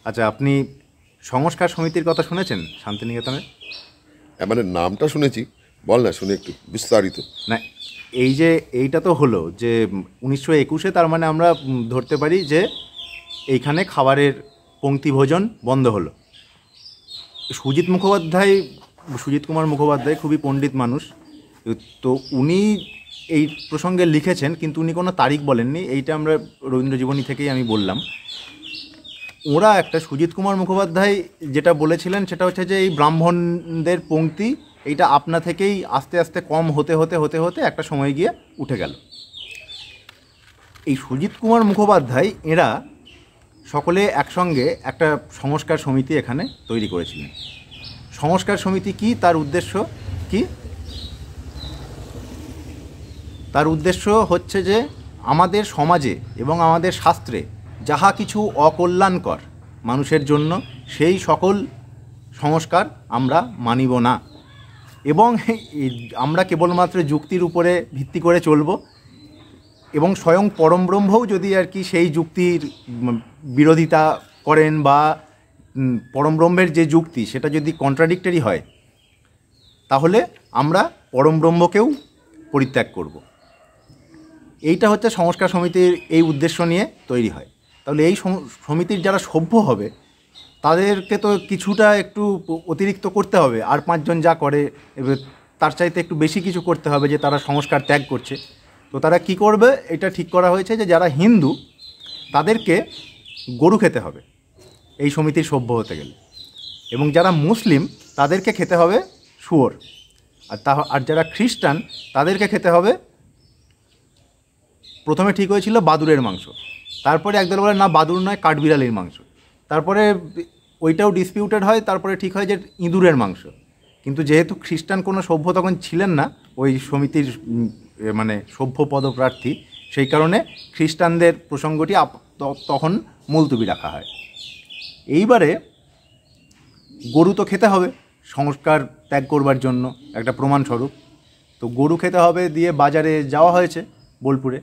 আচ্ছা, আপনি সংস্কার সমিতির কথা শুনেছেন শান্তিনিকেতনের? মানে নামটা শুনেছি, বল না শুনে একটু বিস্তারিত। না, এই যে এইটা তো হলো যে 1921-এ, তার মানে আমরা ধরতে পারি যে এইখানে খাবারের পংক্তি ভোজন বন্ধ হলো। সুজিত কুমার মুখোপাধ্যায় খুবই পণ্ডিত মানুষ, তো উনি এই প্রসঙ্গে লিখেছেন, কিন্তু উনি কোনো তারিখ বলেননি। এইটা আমরা রবীন্দ্রজীবনী থেকেই আমি বললাম। ওরা একটা সুজিত কুমার মুখোপাধ্যায় যেটা বলেছিলেন সেটা হচ্ছে যে এই ব্রাহ্মণদের পংক্তি এইটা আপনা থেকেই আস্তে আস্তে কম হতে হতে হতে হতে একটা সময় গিয়ে উঠে গেল। এই সুজিত কুমার মুখোপাধ্যায় এরা সকলে একসঙ্গে একটা সংস্কার সমিতি এখানে তৈরি করেছিলেন। সংস্কার সমিতি কি, তার উদ্দেশ্য কি? তার উদ্দেশ্য হচ্ছে যে আমাদের সমাজে এবং আমাদের শাস্ত্রে যাহা কিছু অকল্যাণকর মানুষের জন্য, সেই সকল সংস্কার আমরা মানিব না, এবং আমরা কেবলমাত্র যুক্তির উপরে ভিত্তি করে চলব, এবং স্বয়ং পরমব্রহ্মও যদি আর কি সেই যুক্তির বিরোধিতা করেন, বা পরমব্রহ্মের যে যুক্তি সেটা যদি কন্ট্রাডিক্টরি হয়, তাহলে আমরা পরমব্রহ্মকেও পরিত্যাগ করব। এইটা হচ্ছে সংস্কার সমিতির এই উদ্দেশ্য নিয়ে তৈরি হয়। তাহলে এই সমিতির যারা সভ্য হবে তাদেরকে তো কিছুটা একটু অতিরিক্ত করতে হবে, আর পাঁচজন যা করে তার চাইতে একটু বেশি কিছু করতে হবে, যে তারা সংস্কার ত্যাগ করছে। তো তারা কি করবে, এটা ঠিক করা হয়েছে যে যারা হিন্দু তাদেরকে গরু খেতে হবে এই সমিতির সভ্য হতে গেলে, এবং যারা মুসলিম তাদেরকে খেতে হবে শুয়োর, আর যারা খ্রিস্টান তাদেরকে খেতে হবে, প্রথমে ঠিক হয়েছিল বাদুড়ের মাংস, তারপরে একদল বলে না বাদুড় নয় কাঠবিড়ালির মাংস, তারপরে ওইটাও ডিসপিউটেড হয়, তারপরে ঠিক হয় যে ইঁদুরের মাংস। কিন্তু যেহেতু খ্রিস্টান কোনো সভ্য তখন ছিলেন না ওই সমিতির মানে সভ্য পদপ্রার্থী, সেই কারণে খ্রিস্টানদের প্রসঙ্গটি তখন মুলতুবি রাখা হয়। এইবারে গরু তো খেতে হবে সংস্কার ত্যাগ করবার জন্য একটা প্রমাণস্বরূপ, তো গরু খেতে হবে দিয়ে বাজারে যাওয়া হয়েছে বোলপুরে,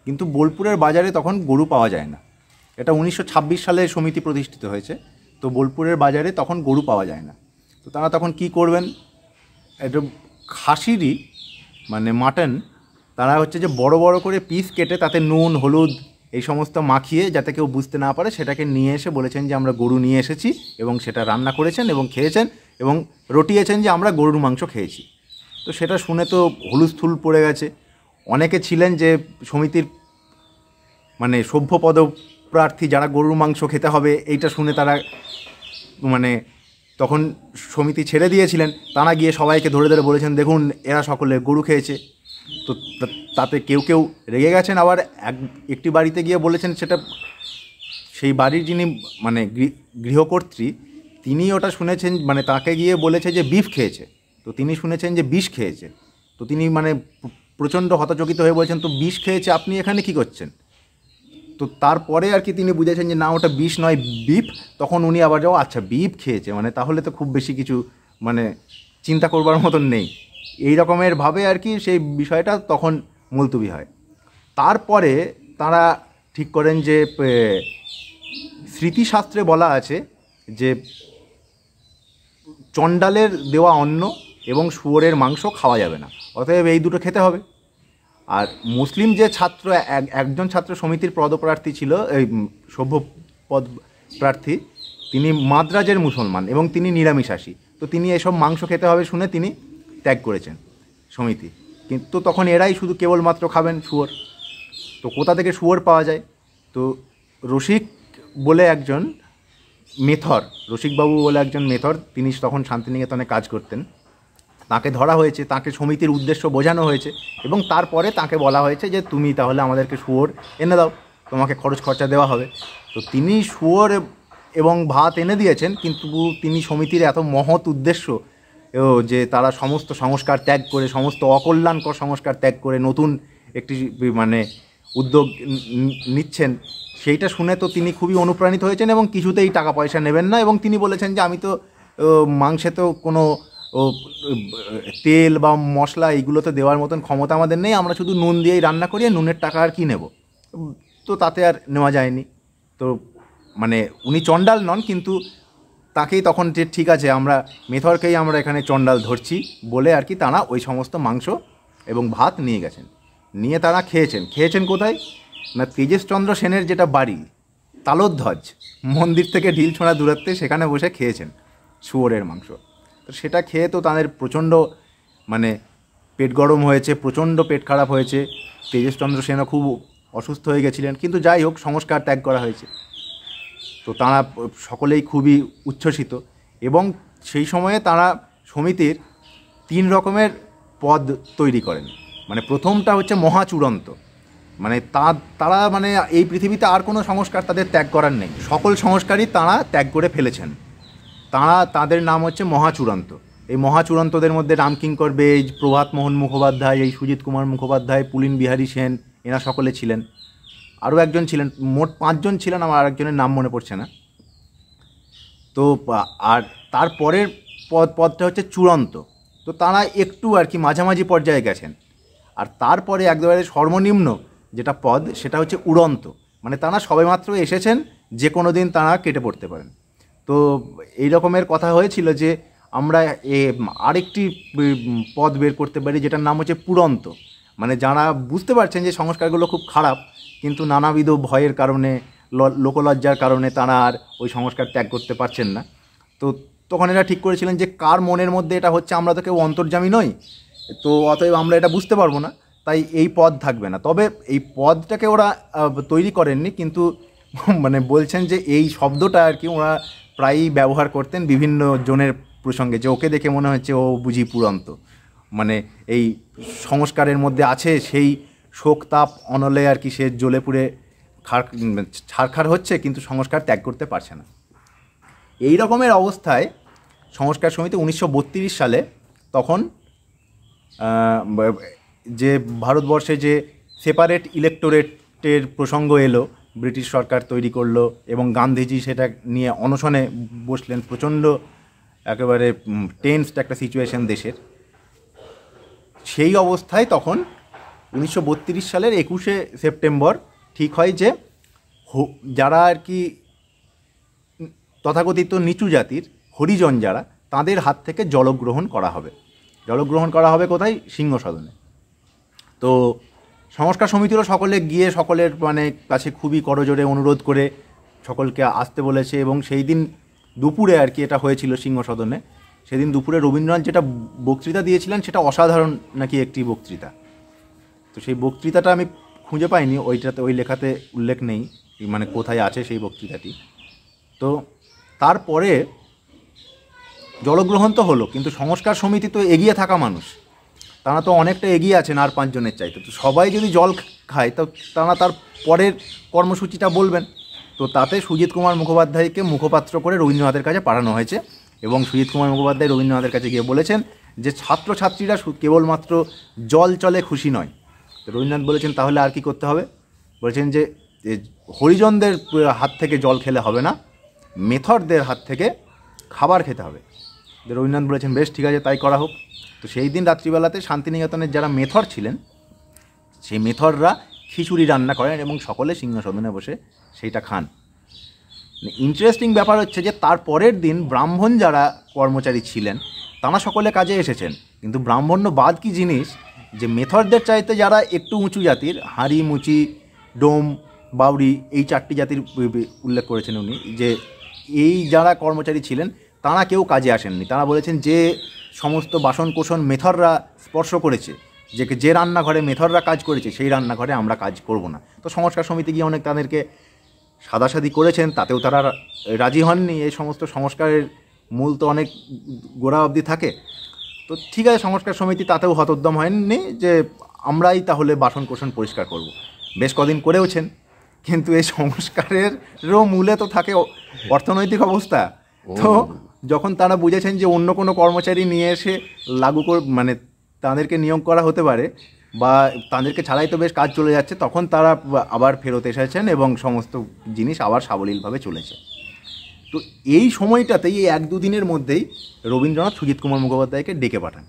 কিন্তু বোলপুরের বাজারে তখন গরু পাওয়া যায় না। এটা 1926 সালে সমিতি প্রতিষ্ঠিত হয়েছে, তো বোলপুরের বাজারে তখন গরু পাওয়া যায় না। তো তারা তখন কি করবেন, এটা খাসিরই মানে মাটন, তারা হচ্ছে যে বড় বড় করে পিস কেটে তাতে নুন হলুদ এই সমস্ত মাখিয়ে, যাতে কেউ বুঝতে না পারে, সেটাকে নিয়ে এসে বলেছেন যে আমরা গরু নিয়ে এসেছি, এবং সেটা রান্না করেছেন এবং খেয়েছেন এবং রটিয়েছেন যে আমরা গরুর মাংস খেয়েছি। তো সেটা শুনে তো হুলুস্থুল পড়ে গেছে। অনেকে ছিলেন যে সমিতির মানে সভ্য পদপ্রার্থী যারা গরুর মাংস খেতে হবে এইটা শুনে তারা মানে তখন সমিতি ছেড়ে দিয়েছিলেন। তারা গিয়ে সবাইকে ধরে ধরে বলেছেন দেখুন এরা সকলে গরু খেয়েছে। তো তাতে কেউ কেউ রেগে গেছেন, আবার একটি বাড়িতে গিয়ে বলেছেন, সেটা সেই বাড়ির যিনি মানে গৃহকর্ত্রী তিনি ওটা শুনেছেন, মানে তাকে গিয়ে বলেছে যে বিফ খেয়েছে, তো তিনি শুনেছেন যে বিষ খেয়েছে। তো তিনি মানে প্রচণ্ড হতচকিত হয়ে বলেছেন তো বিষ খেয়েছে আপনি এখানে কি করছেন। তো তারপরে আর কি তিনি বুঝেছেন যে না ওটা বিষ নয় বিফ, তখন উনি আবার যাও আচ্ছা বিফ খেয়েছে মানে তাহলে তো খুব বেশি কিছু মানে চিন্তা করবার মতন নেই, এই রকমের ভাবে আর কি সেই বিষয়টা তখন মুলতুবি হয়। তারপরে তারা ঠিক করেন যে স্মৃতিশাস্ত্রে বলা আছে যে চণ্ডালের দেওয়া অন্ন এবং শুয়োরের মাংস খাওয়া যাবে না, অতএব এই দুটো খেতে হবে। আর মুসলিম যে ছাত্র একজন ছাত্র সমিতির পদপ্রার্থী ছিল, এই সভ্য পদ প্রার্থী, তিনি মাদ্রাজের মুসলমান এবং তিনি নিরামিষাশী, তো তিনি এসব মাংস খেতে হবে শুনে তিনি ত্যাগ করেছেন সমিতি। কিন্তু তখন এরাই শুধু কেবলমাত্র খাবেন শুয়োর। তো কোথা থেকে শুয়োর পাওয়া যায়, তো রসিক বলে একজন মেথর, রসিকবাবু বলে একজন মেথর, তিনি তখন শান্তিনিকেতনে কাজ করতেন, তাকে ধরা হয়েছে, তাকে সমিতির উদ্দেশ্য বোঝানো হয়েছে, এবং তারপরে তাকে বলা হয়েছে যে তুমি তাহলে আমাদেরকে শুয়োর এনে দাও, তোমাকে খরচ খরচা দেওয়া হবে। তো তিনি শুয়োর এবং ভাত এনে দিয়েছেন, কিন্তু তিনি সমিতির এত মহৎ উদ্দেশ্য যে তারা সমস্ত সংস্কার ত্যাগ করে, সমস্ত অকল্যাণকর সংস্কার ত্যাগ করে নতুন একটি মানে উদ্যোগ নিচ্ছেন, সেইটা শুনে তো তিনি খুবই অনুপ্রাণিত হয়েছেন এবং কিছুতেই টাকা পয়সা নেবেন না, এবং তিনি বলেছেন যে আমি তো মাংসে তো কোনো তেল বা মশলা এইগুলোতে দেওয়ার মতন ক্ষমতা আমাদের নেই, আমরা শুধু নুন দিয়েই রান্না করি, নুনের টাকা আর কি নেব। তো তাতে আর নেওয়া যায়নি। তো মানে উনি চণ্ডাল নন, কিন্তু তাকেই তখন যে ঠিক আছে আমরা মেথরকেই আমরা এখানে চণ্ডাল ধরছি বলে আর কি তারা ওই সমস্ত মাংস এবং ভাত নিয়ে গেছেন, নিয়ে তারা খেয়েছেন কোথায় না তেজেশচন্দ্র সেনের যেটা বাড়ি তালোধ্বজ মন্দির থেকে ঢিল ছোঁড়া দূরত্বে সেখানে বসে খেয়েছেন শুয়োরের মাংস। তো সেটা খেয়ে তো তাদের প্রচণ্ড মানে পেট গরম হয়েছে, প্রচণ্ড পেট খারাপ হয়েছে, তেজেশচন্দ্র সেনও খুব অসুস্থ হয়ে গেছিলেন, কিন্তু যাই হোক সংস্কার ত্যাগ করা হয়েছে। তো তারা সকলেই খুবই উচ্ছ্বসিত এবং সেই সময়ে তারা সমিতির 3 রকমের পদ তৈরি করেন। মানে প্রথমটা হচ্ছে মহাচূড়ন্ত, মানে তারা মানে এই পৃথিবীতে আর কোনো সংস্কার তাদের ত্যাগ করার নেই, সকল সংস্কারই তারা ত্যাগ করে ফেলেছেন। তাদের নাম হচ্ছে মহাচূড়ান্ত। এই মহাচূড়ান্তদের মধ্যে রামকিঙ্কর বেজ, প্রভাত মোহন মুখোপাধ্যায়, এই সুজিত কুমার মুখোপাধ্যায়, পুলিন বিহারী সেন, এরা সকলে ছিলেন। আরও একজন ছিলেন, মোট 5 জন ছিলেন, আমার আরেকজনের নাম মনে পড়ছে না। তো আর তারপরের পদটা হচ্ছে চূড়ান্ত। তো তারা একটু আর কি মাঝামাঝি পর্যায়ে গেছেন। আর তারপরে একেবারে সর্বনিম্ন যেটা পদ সেটা হচ্ছে উড়ন্ত, মানে তারা সবেমাত্র এসেছেন, যে কোনো দিন তারা কেটে পড়তে পারেন। তো এই রকমের কথা হয়েছিল যে আমরা আরেকটি পদ বের করতে পারি যেটার নাম হচ্ছে পুরন্ত, মানে যারা বুঝতে পারছেন যে সংস্কারগুলো খুব খারাপ, কিন্তু নানাবিধ ভয়ের কারণে লোকলজ্জার কারণে তারা আর ওই সংস্কার ত্যাগ করতে পারছেন না। তো তখন এরা ঠিক করেছিলেন যে কার মনের মধ্যে এটা হচ্ছে, আমরা তো কেউ অন্তর্যামী নই, তো অতএব আমরা এটা বুঝতে পারবো না, তাই এই পদ থাকবে না। তবে এই পদটাকে ওরা তৈরি করেননি, কিন্তু মানে বলছেন যে এই শব্দটা আর কি ওরা প্রায়ই ব্যবহার করতেন বিভিন্ন জনের প্রসঙ্গে, যে ওকে দেখে মনে হচ্ছে ও বুঝি পুরন্ত, মানে এই সংস্কারের মধ্যে আছে সেই শোক তাপ অনলে আর কি, সে জ্বলে পুড়ে ছারখার হচ্ছে, কিন্তু সংস্কার ত্যাগ করতে পারছে না। এই রকমের অবস্থায় সংস্কার সমিতি 1932 সালে তখন যে ভারতবর্ষে যে সেপারেট ইলেক্টোরেটের প্রসঙ্গ এলো, ব্রিটিশ সরকার তৈরি করলো এবং গান্ধীজি সেটা নিয়ে অনশনে বসলেন, প্রচণ্ড একেবারে টেন্সড একটা সিচুয়েশন দেশের। সেই অবস্থায় তখন 1932 সালের 21শে সেপ্টেম্বর ঠিক হয় যে যারা আর কি তথাকথিত নিচু জাতির হরিজন যারা, তাদের হাত থেকে জলগ্রহণ করা হবে। জলগ্রহণ করা হবে কোথায়? সিংহসদনে। তো সংস্কার সমিতিরও সকলে গিয়ে সকলের মানে কাছে খুবই করজোরে অনুরোধ করে সকলকে আসতে বলেছে, এবং সেই দিন দুপুরে আর কি এটা হয়েছিল সিংহসদনে। সেদিন দুপুরে রবীন্দ্রনাথ যেটা বক্তৃতা দিয়েছিলেন সেটা অসাধারণ নাকি একটি বক্তৃতা। তো সেই বক্তৃতাটা আমি খুঁজে পাইনি, ওইটাতে ওই লেখাতে উল্লেখ নেই মানে কোথায় আছে সেই বক্তৃতাটি। তো তারপরে জলগ্রহণ তো হলো, কিন্তু সংস্কার সমিতি তো এগিয়ে থাকা মানুষ, তারা তো অনেকটা এগিয়ে আছেন আর 5 জনের চাইতে। তো সবাই যদি জল খায় তো তারা তার পরের কর্মসূচিটা বলবেন। তো তাতে সুজিত কুমার মুখোপাধ্যায়কে মুখপাত্র করে রবীন্দ্রনাথের কাছে পাঠানো হয়েছে, এবং সুজিত কুমার মুখোপাধ্যায় রবীন্দ্রনাথের কাছে গিয়ে বলেছেন যে ছাত্রছাত্রীরা কেবলমাত্র জল চলে খুশি নয়। তো রবীন্দ্রনাথ বলেছেন তাহলে আর কি করতে হবে? বলেছেন যে হরিজনদের হাত থেকে জল খেলে হবে না, মেথরদের হাত থেকে খাবার খেতে হবে। রবীন্দ্রনাথ বলেছেন বেশ ঠিক আছে, তাই করা হোক। তো সেই দিন রাত্রিবেলাতে শান্তিনিকেতনের যারা মেথর ছিলেন, সেই মেথররা খিচুড়ি রান্না করেন এবং সকলে সিংহসদনে বসে সেইটা খান। ইন্টারেস্টিং ব্যাপার হচ্ছে যে তার পরের দিন ব্রাহ্মণ যারা কর্মচারী ছিলেন তারা সকলে কাজে এসেছেন, কিন্তু ব্রাহ্মণ্যবাদ কি জিনিস, যে মেথরদের চাইতে যারা একটু উঁচু জাতির, হাঁড়ি, মুচি, ডোম, বাউরি, এই 4টি জাতির উল্লেখ করেছেন উনি, যে এই যারা কর্মচারী ছিলেন তারা কেউ কাজে আসেননি। তারা বলেছেন যে সমস্ত বাসন কোসন মেথররা স্পর্শ করেছে, যে রান্নাঘরে মেথররা কাজ করেছে সেই রান্নাঘরে আমরা কাজ করব না। তো সংস্কার সমিতি গিয়ে অনেক তাদেরকে সাদাসাদি করেছেন, তাতেও তারা রাজি হননি। এই সমস্ত সংস্কারের মূল তো অনেক গোড়া অবধি থাকে। তো ঠিক আছে, সংস্কার সমিতি তাতেও হতোদ্যম হয়নি যে আমরাই তাহলে বাসন কোসন পরিষ্কার করব। বেশ কদিন করেওছেন, কিন্তু এই সংস্কারেরও মূলে তো থাকে অর্থনৈতিক অবস্থা। তো যখন তারা বুঝেছেন যে অন্য কোনো কর্মচারী নিয়ে এসে মানে তাদেরকে নিয়োগ করা হতে পারে, বা তাদেরকে ছাড়াই তো বেশ কাজ চলে যাচ্ছে, তখন তারা আবার ফেরত এসেছেন এবং সমস্ত জিনিস আবার সাবলীলভাবে চলেছে। তো এই সময়টাতেই, এই 1-2 দিনের মধ্যেই রবীন্দ্রনাথ সুজিত কুমার মুখোপাধ্যায়কে ডেকে পাঠান,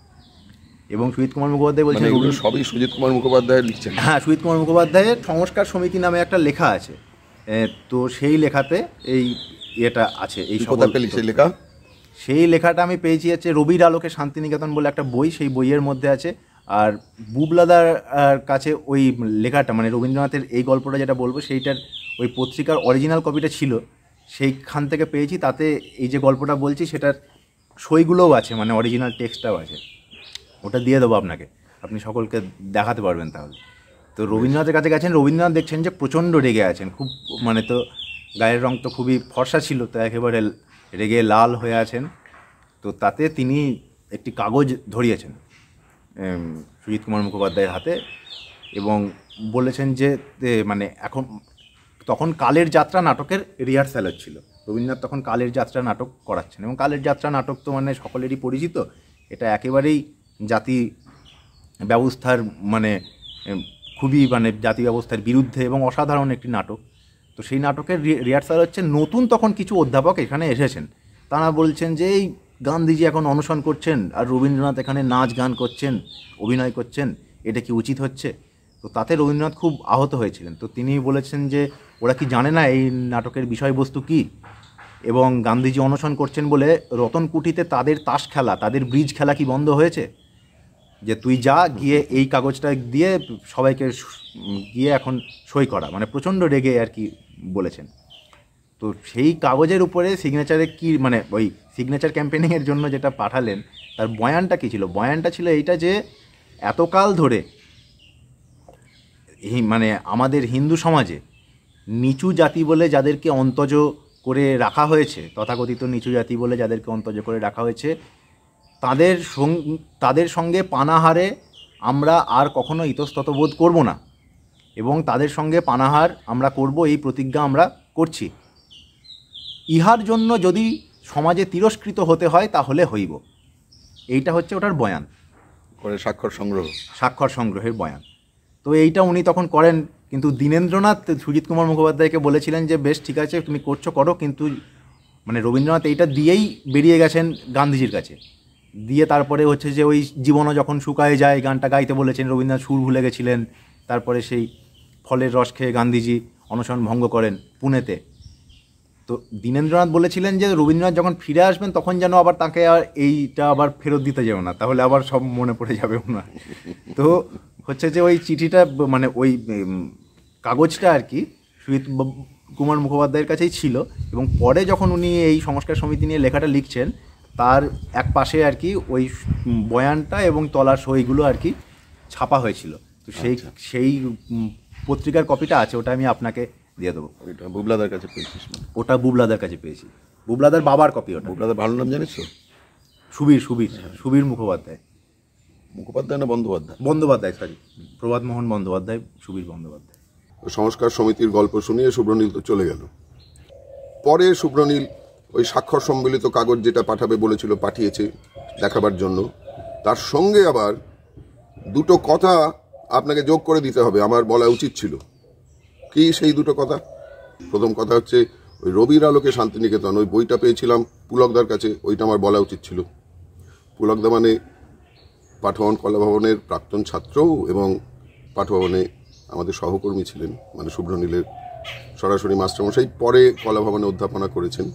এবং সুজিত কুমার মুখোপাধ্যায় বলছেন সবই সুজিত কুমার মুখোপাধ্যায় লিখছেন। হ্যাঁ, সুজিত কুমার মুখোপাধ্যায়ের সংস্কার সমিতি নামে একটা লেখা আছে, তো সেই লেখাতে এই এটা আছে। এই কোথায় পেলি সেই লেখা? সেই লেখাটা আমি পেয়েছি হচ্ছে রবির আলোকে শান্তিনিকেতন বলে একটা বই, সেই বইয়ের মধ্যে আছে। আর বুবলাদার কাছে ওই লেখাটা মানে রবীন্দ্রনাথের এই গল্পটা যেটা বলবো সেইটার ওই পত্রিকার অরিজিনাল কপিটা ছিল, সেইখান থেকে পেয়েছি। তাতে এই যে গল্পটা বলছি সেটার সইগুলোও আছে, মানে অরিজিনাল টেক্সটটাও আছে। ওটা দিয়ে দেবো আপনাকে, আপনি সকলকে দেখাতে পারবেন তাহলে। তো রবীন্দ্রনাথের কাছে গেছেন, রবীন্দ্রনাথ দেখছেন যে প্রচণ্ড রেগে আছেন, খুব মানে তো গায়ের রং তো খুবই ফর্সা ছিল, তো একেবারে রেগে লাল হয়ে আছেন। তো তাতে তিনি একটি কাগজ ধরিয়েছেন সুজিত কুমার মুখোপাধ্যায়ের হাতে এবং বলেছেন যে মানে এখন তখন কালের যাত্রা নাটকের রিহার্সাল হচ্ছিল। রবীন্দ্রনাথ তখন কালের যাত্রা নাটক করাচ্ছেন এবং কালের যাত্রা নাটক তো মানে সকলেরই পরিচিত, এটা একেবারেই জাতি ব্যবস্থার মানে খুবই মানে জাতি ব্যবস্থার বিরুদ্ধে এবং অসাধারণ একটি নাটক। তো সেই নাটকের রিহার্সাল হচ্ছে। নতুন তখন কিছু অধ্যাপক এখানে এসেছেন, তারা বলছেন যে এই গান্ধীজি এখন অনশন করছেন আর রবীন্দ্রনাথ এখানে নাচ গান করছেন, অভিনয় করছেন, এটা কি উচিত হচ্ছে? তো তাতে রবীন্দ্রনাথ খুব আহত হয়েছিলেন। তো তিনি বলেছেন যে ওরা কি জানে না এই নাটকের বিষয়বস্তু কী, এবং গান্ধীজি অনশন করছেন বলে রতনকুঠিতে তাদের তাস খেলা, তাদের ব্রিজ খেলা কি বন্ধ হয়েছে? যে তুই যা গিয়ে এই কাগজটা দিয়ে সবাইকে গিয়ে এখন সই করা, মানে প্রচণ্ড রেগে আর কি বলেছেন। তো সেই কাগজের উপরে সিগনেচারে কি মানে ওই সিগনেচার ক্যাম্পেনিংয়ের জন্য যেটা পাঠালেন তার বয়ানটা কী ছিল? বয়ানটা ছিল এইটা যে এতকাল ধরে মানে আমাদের হিন্দু সমাজে নিচু জাতি বলে যাদেরকে অন্তজ করে রাখা হয়েছে, তথাকথিত নিচু জাতি বলে যাদেরকে অন্তজ করে রাখা হয়েছে, তাদের সঙ্গে পানাহারে আমরা আর কখনো ইতস্তত বোধ করব না এবং তাদের সঙ্গে পানাহার আমরা করব এই প্রতিজ্ঞা আমরা করছি। ইহার জন্য যদি সমাজে তিরস্কৃত হতে হয় তাহলে হইব। এইটা হচ্ছে ওটার বয়ান, করে স্বাক্ষর সংগ্রহের বয়ান। তো এইটা উনি তখন করেন, কিন্তু দীনেন্দ্রনাথ সুজিত কুমার মুখোপাধ্যায়কে বলেছিলেন যে বেশ ঠিক আছে তুমি করো, কিন্তু মানে রবীন্দ্রনাথ এইটা দিয়েই বেরিয়ে গেছেন গান্ধীজির কাছে। দিয়ে তারপরে হচ্ছে যে ওই জীবনও যখন শুকায় যায় গানটা গাইতে বলেছেন, রবীন্দ্রনাথ সুর ভুলে গেছিলেন। তারপরে সেই ফলের রস খেয়ে গান্ধীজি অনশন ভঙ্গ করেন পুনেতে। তো দীনেন্দ্রনাথ বলেছিলেন যে রবীন্দ্রনাথ যখন ফিরে আসবেন তখন যেন আবার তাকে আর এইটা আবার ফেরত দিতে যাবে না, তাহলে আবার সব মনে পড়ে যাবে ওনার। তো হচ্ছে যে ওই চিঠিটা মানে ওই কাগজটা আর কি সুজিত কুমার মুখোপাধ্যায়ের কাছেই ছিল এবং পরে যখন উনি এই সংস্কার সমিতি নিয়ে লেখাটা লিখছেন তার এক পাশে আর কি ওই বয়ানটা এবং তলার সইগুলো আর কি ছাপা হয়েছিল। তো সেই পত্রিকার কপিটা আছে, ওটা আমি আপনাকে দিয়ে দেবো। ওইটা বুবলাদার কাছে পেয়েছিস? ওটা বুবলাদার কাছে পেয়েছি, বুবলাদার বাবার কপি ওটা। বুবলাদার ভালো নাম জানিস তো? সুবীর মুখোপাধ্যায়। মুখোপাধ্যায় না বন্দ্যোপাধ্যায় সরি, প্রভাত মোহন বন্দ্যোপাধ্যায়, সুবীর বন্দ্যোপাধ্যায়। সংস্কার সমিতির গল্প শুনিয়ে শুভ্রনীল তো চলে গেল। পরে শুভ্রনীল ওই স্বাক্ষর সম্মিলিত কাগজ যেটা পাঠাবে বলেছিল পাঠিয়েছে দেখাবার জন্য। তার সঙ্গে আবার দুটো কথা আপনাকে যোগ করে দিতে হবে, আমার বলা উচিত ছিল। কি সেই দুটো কথা? প্রথম কথা হচ্ছে ওই রবির আলোকে শান্তিনিকেতন, ওই বইটা পেয়েছিলাম পুলকদার কাছে, ওইটা আমার বলা উচিত ছিল। পুলকদা মানে পাঠভবন কলাভবনের প্রাক্তন ছাত্রও এবং পাঠভবনে আমাদের সহকর্মী ছিলেন, মানে শুভ্রনীলের সরাসরি মাস্টারমশাই। পরে কলাভবনে অধ্যাপনা করেছেন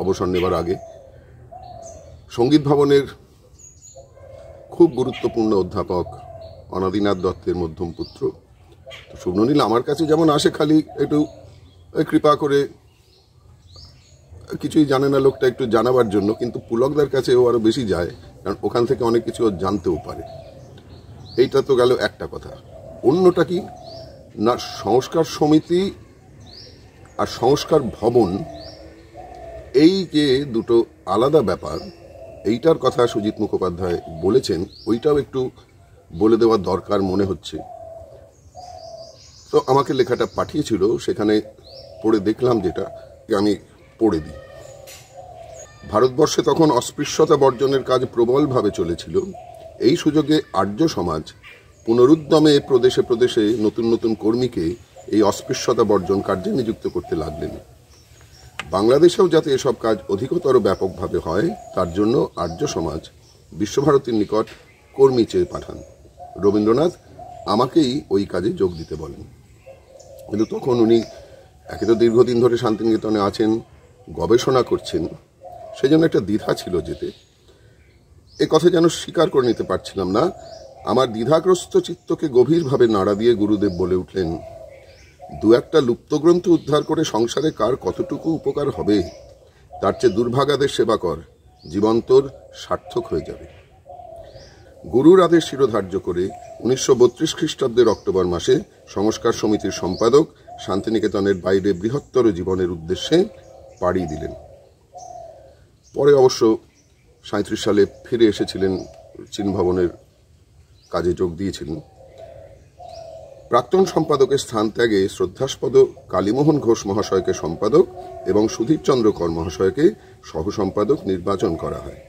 অবসর নেবার আগে। সঙ্গীত ভবনের খুব গুরুত্বপূর্ণ অধ্যাপক অনাদিনাথ দত্তের মধ্যম পুত্র। তো শুভ্রনীল আমার কাছে যেমন আসে খালি একটু কৃপা করে, কিছুই জানে না লোকটা, একটু জানাবার জন্য, কিন্তু পুলকদার কাছে ও আরো বেশি যায়, কারণ ওখান থেকে অনেক কিছু ও জানতেও পারে। এইটা তো গেল একটা কথা। অন্যটা কি না, সংস্কার সমিতি আর সংস্কার ভবন এই যে দুটো আলাদা ব্যাপার, এইটার কথা সুজিত মুখোপাধ্যায় বলেছেন, ওইটাও একটু বলে দেওয়ার দরকার মনে হচ্ছে। তো আমাকে লেখাটা পাঠিয়েছিল, সেখানে পড়ে দেখলাম, যেটা আমি পড়ে দিই। ভারতবর্ষে তখন অস্পৃশ্যতা বর্জনের কাজ প্রবলভাবে চলেছিল। এই সুযোগে আর্য সমাজ পুনরুদ্যমে প্রদেশে প্রদেশে নতুন নতুন কর্মীকে এই অস্পৃশ্যতা বর্জন কার্যে নিযুক্ত করতে লাগলেন। বাংলাদেশেও যাতে এসব কাজ অধিকতর ব্যাপকভাবে হয় তার জন্য আর্য সমাজ বিশ্বভারতীর নিকট কর্মী চেয়ে পাঠান। রবীন্দ্রনাথ আমাকেই ওই কাজে যোগ দিতে বলেন। কিন্তু তখন উনি একে তো দীর্ঘদিন ধরে শান্তিনিকেতনে আছেন, গবেষণা করছেন, সেই জন্য একটা দ্বিধা ছিল যেতে। এ কথা যেন স্বীকার করে নিতে পারছিলাম না। আমার দ্বিধাগ্রস্ত চিত্তকে গভীরভাবে নাড়া দিয়ে গুরুদেব বলে উঠলেন, দু একটা লুপ্তগ্রন্থ উদ্ধার করে সংসারে কার কতটুকু উপকার হবে, তার চেয়ে দুর্ভাগাদের সেবা কর, জীবন তোর সার্থক হয়ে যাবে। গুরুর আদেশ শিরোধার্য করে 1932 খ্রিস্টাব্দের অক্টোবর মাসে সংস্কার সমিতির সম্পাদক শান্তিনিকেতনের বাইরে বৃহত্তর জীবনের উদ্দেশ্যে পাড়ি দিলেন। পরে অবশ্য 37 সালে ফিরে এসেছিলেন, চিনভবনের কাজে যোগ দিয়েছিলেন। প্রাক্তন সম্পাদকের স্থান ত্যাগে শ্রদ্ধাস্পদ কালীমোহন ঘোষ মহাশয়কে সম্পাদক এবং সুধীরচন্দ্র কর মহাশয়কে সহ সম্পাদক নির্বাচন করা হয়।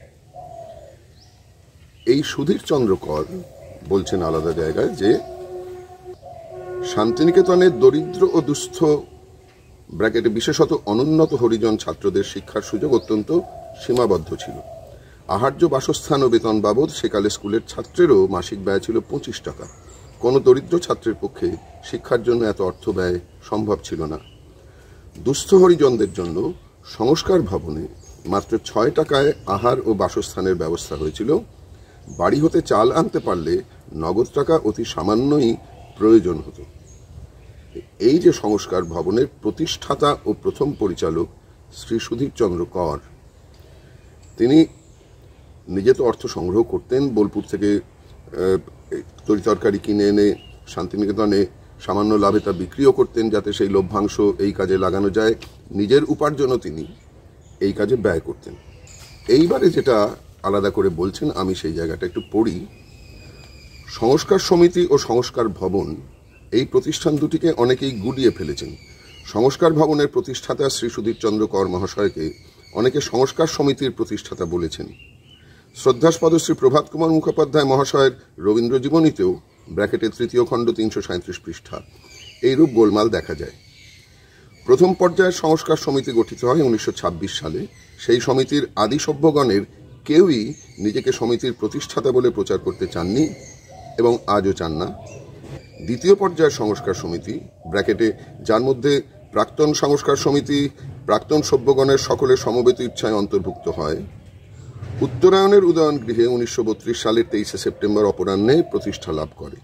এই সুধীরচন্দ্র কর বলছেন আলাদা জায়গায় যে শান্তিনিকেতনের দরিদ্র ও দুস্থ ব্র্যাকেটে বিশেষত অনুন্নত হরিজন ছাত্রদের শিক্ষার সুযোগ অত্যন্ত সীমাবদ্ধ ছিল। আহার্য বাসস্থান ও বেতন বাবদ সেকালে স্কুলের ছাত্রেরও মাসিক ব্যয় ছিল 25 টাকা। কোনো দরিদ্র ছাত্রের পক্ষে শিক্ষার জন্য এত অর্থ ব্যয় সম্ভব ছিল না। দুস্থ হরিজনদের জন্য সংস্কার ভবনে মাত্র 6 টাকায় আহার ও বাসস্থানের ব্যবস্থা হয়েছিল। বাড়ি হতে চাল আনতে পারলে নগদ টাকা অতি সামান্যই প্রয়োজন হতো। এই যে সংস্কার ভবনের প্রতিষ্ঠাতা ও প্রথম পরিচালক শ্রী সুধীরচন্দ্র কর, তিনি নিজে তো অর্থ সংগ্রহ করতেন, বোলপুর থেকে তরিতরকারি কিনে এনে শান্তিনিকেতনে সামান্য লাভে তা বিক্রিও করতেন, যাতে সেই লভ্যাংশ এই কাজে লাগানো যায়। নিজের উপার্জনও তিনি এই কাজে ব্যয় করতেন। এইবারে যেটা আলাদা করে বলছেন, আমি সেই জায়গাটা একটু পড়ি। সংস্কার সমিতি ও সংস্কার ভবন এই প্রতিষ্ঠান দুটিকে অনেকেই গুলিয়ে ফেলেছেন। সংস্কার ভবনের প্রতিষ্ঠাতা শ্রী সুধীরচন্দ্র কর মহাশয়কে অনেকে সংস্কার সমিতির প্রতিষ্ঠাতা বলেছেন। শ্রদ্ধাস্পদ শ্রী প্রভাত কুমার মুখোপাধ্যায় মহাশয়ের রবীন্দ্র জীবনীতেও ব্র্যাকেটে 3য় খণ্ড 337 পৃষ্ঠা এইরূপ গোলমাল দেখা যায়। প্রথম পর্যায়ের সংস্কার সমিতি গঠিত হয় 1926 সালে। সেই সমিতির আদি সভ্যগণের কেউই নিজেকে সমিতির প্রতিষ্ঠাতা বলে প্রচার করতে চাননি এবং আজও চান না। দ্বিতীয় পর্যায়ের সংস্কার সমিতি ব্র্যাকেটে, যার মধ্যে প্রাক্তন সংস্কার সমিতি প্রাক্তন সভ্যগণের সকলের সমবেত ইচ্ছায় অন্তর্ভুক্ত হয়, উত্তরায়ণের উদয়ন গৃহে 1932 সালের 23 সেপ্টেম্বর অপরাহ্নে প্রতিষ্ঠা লাভ করে।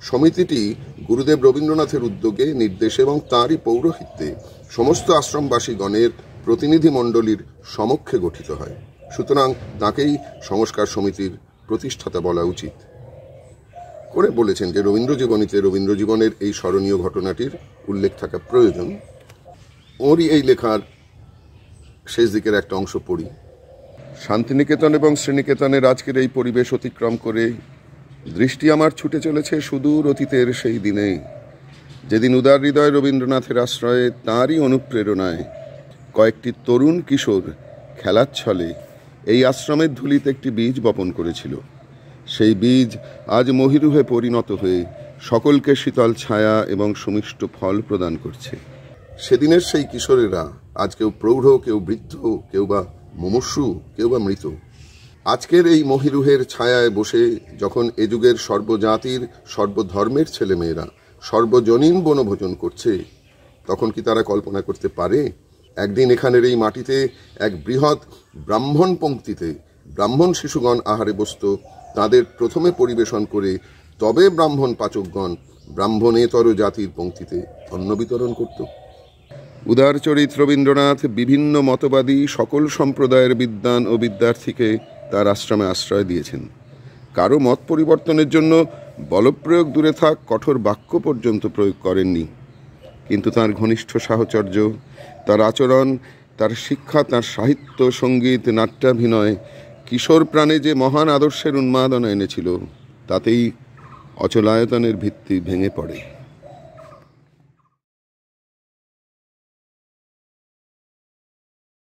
সমিতিটি গুরুদেব রবীন্দ্রনাথের উদ্যোগে, নির্দেশে এবং তাঁরই পৌরোহিত্যে সমস্ত আশ্রমবাসীগণের প্রতিনিধি মণ্ডলীর সমক্ষে গঠিত হয়। সুতরাং তাঁকেই সংস্কার সমিতির প্রতিষ্ঠাতা বলা উচিত। করে বলেছেন যে রবীন্দ্র জীবনীতে রবীন্দ্র জীবনের এই স্মরণীয় ঘটনাটির উল্লেখ থাকা প্রয়োজন। ওরই এই লেখার শেষ দিকের একটা অংশ পড়ি। শান্তিনিকেতন এবং শ্রীনিকেতনের আজকের এই পরিবেশ অতিক্রম করে দৃষ্টি আমার ছুটে চলেছে সুদূর অতীতের সেই দিনে, যেদিন উদার হৃদয় রবীন্দ্রনাথের আশ্রয়ে তাঁরই অনুপ্রেরণায় কয়েকটি তরুণ কিশোর খেলার ছলে এই আশ্রমের ধুলিতে একটি বীজ বপন করেছিল। সেই বীজ আজ মহিরুহে পরিণত হয়ে সকলকে শীতল ছায়া এবং সুমিষ্ট ফল প্রদান করছে। সেদিনের সেই কিশোরেরা আজ কেউ প্রৌঢ়, কেউ বৃদ্ধ, কেউ বা মুমূর্ষু, কেউ বা মৃত। আজকের এই মহিরুহের ছায়ায় বসে যখন এ যুগের সর্বজাতির সর্বধর্মের ছেলেমেয়েরা সর্বজনীন বনভোজন করছে, তখন কি তারা কল্পনা করতে পারে একদিন এখানের এই মাটিতে এক বৃহৎ ব্রাহ্মণ পঙ্ক্তিতে ব্রাহ্মণ শিশুগণ আহারে বসত, তাদের প্রথমে পরিবেশন করে তবে ব্রাহ্মণ পাচকগণ ব্রাহ্মণেতর জাতির পঙ্ক্তিতে অন্ন বিতরণ করত? উদারচরিত রবীন্দ্রনাথ বিভিন্ন মতবাদী সকল সম্প্রদায়ের বিদ্বান ও বিদ্যার্থীকে তার আশ্রমে আশ্রয় দিয়েছেন। কারো মত পরিবর্তনের জন্য বলপ্রয়োগ দূরে থাক, কঠোর বাক্য পর্যন্ত প্রয়োগ করেননি। কিন্তু তার ঘনিষ্ঠ সাহচর্য, তার আচরণ, তার শিক্ষা, তার সাহিত্য, সঙ্গীত, নাট্যাভিনয় কিশোর প্রাণে যে মহান আদর্শের উন্মাদনা এনেছিল, তাতেই অচলায়তনের ভিত্তি ভেঙে পড়ে।